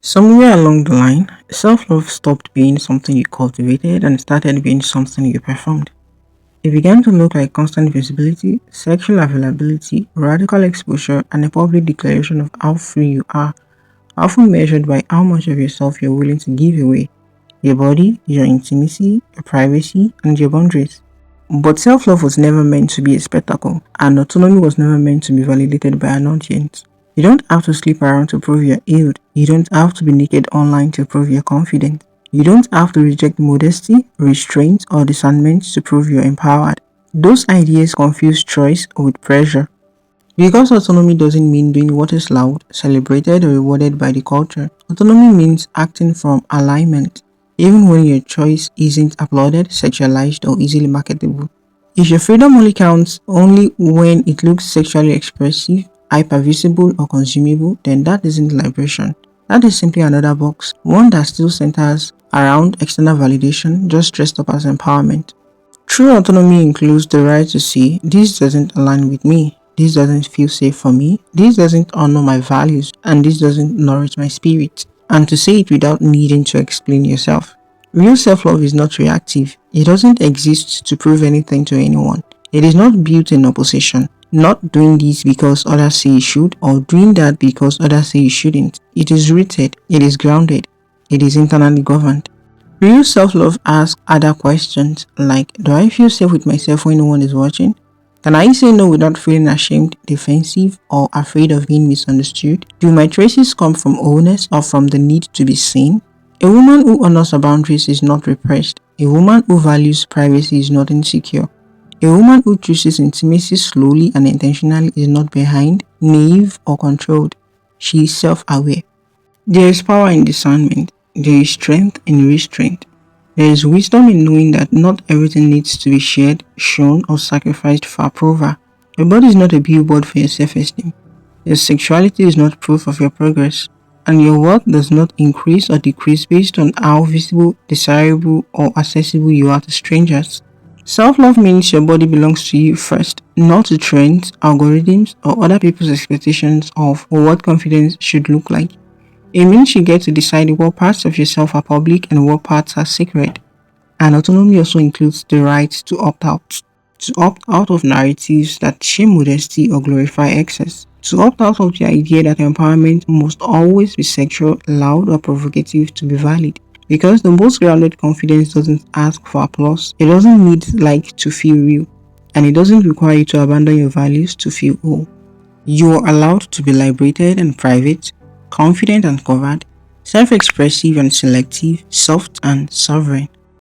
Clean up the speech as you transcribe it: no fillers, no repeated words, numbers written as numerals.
Somewhere along the line, self love stopped being something you cultivated and started being something you performed. It began to look like constant visibility, sexual availability, radical exposure, and a public declaration of how free you are, often measured by how much of yourself you're willing to give away: your body, your intimacy, your privacy, and your boundaries. But self love was never meant to be a spectacle, and autonomy was never meant to be validated by an audience. You don't have to sleep around to prove you're healed. You don't have to be naked online to prove you're confident. You don't have to reject modesty, restraint, or discernment to prove you're empowered. Those ideas confuse choice with pressure. Because autonomy doesn't mean doing what is loud, celebrated, or rewarded by the culture. Autonomy means acting from alignment, even when your choice isn't applauded, sexualized, or easily marketable. If your freedom only counts only when it looks sexually expressive, hypervisible, or consumable, then that isn't liberation. That is simply another box, one that still centers around external validation, just dressed up as empowerment. True autonomy includes the right to say, this doesn't align with me, this doesn't feel safe for me, this doesn't honor my values, and this doesn't nourish my spirit, and to say it without needing to explain yourself. Real self-love is not reactive. It doesn't exist to prove anything to anyone. It is not built in opposition, not doing this because others say you should, or doing that because others say you shouldn't. It is rooted, it is grounded, it is internally governed. Real self-love asks other questions like, do I feel safe with myself when no one is watching? Can I say no without feeling ashamed, defensive, or afraid of being misunderstood? Do my choices come from wholeness or from the need to be seen? A woman who honors her boundaries is not repressed. A woman who values privacy is not insecure. A woman who chooses intimacy slowly and intentionally is not behind, naive, or controlled. She is self-aware. There is power in discernment. There is strength in restraint. There is wisdom in knowing that not everything needs to be shared, shown, or sacrificed for approval. Your body is not a billboard for your self-esteem. Your sexuality is not proof of your progress. And your worth does not increase or decrease based on how visible, desirable, or accessible you are to strangers. Self-love means your body belongs to you first, not to trends, algorithms, or other people's expectations of what confidence should look like. It means you get to decide what parts of yourself are public and what parts are sacred. And autonomy also includes the right to opt out. To opt out of narratives that shame modesty or glorify excess. To opt out of the idea that empowerment must always be sexual, loud, or provocative to be valid. Because the most grounded confidence doesn't ask for applause, it doesn't need like to feel real, and it doesn't require you to abandon your values to feel whole. You are allowed to be liberated and private, confident and covered, self-expressive and selective, soft and sovereign.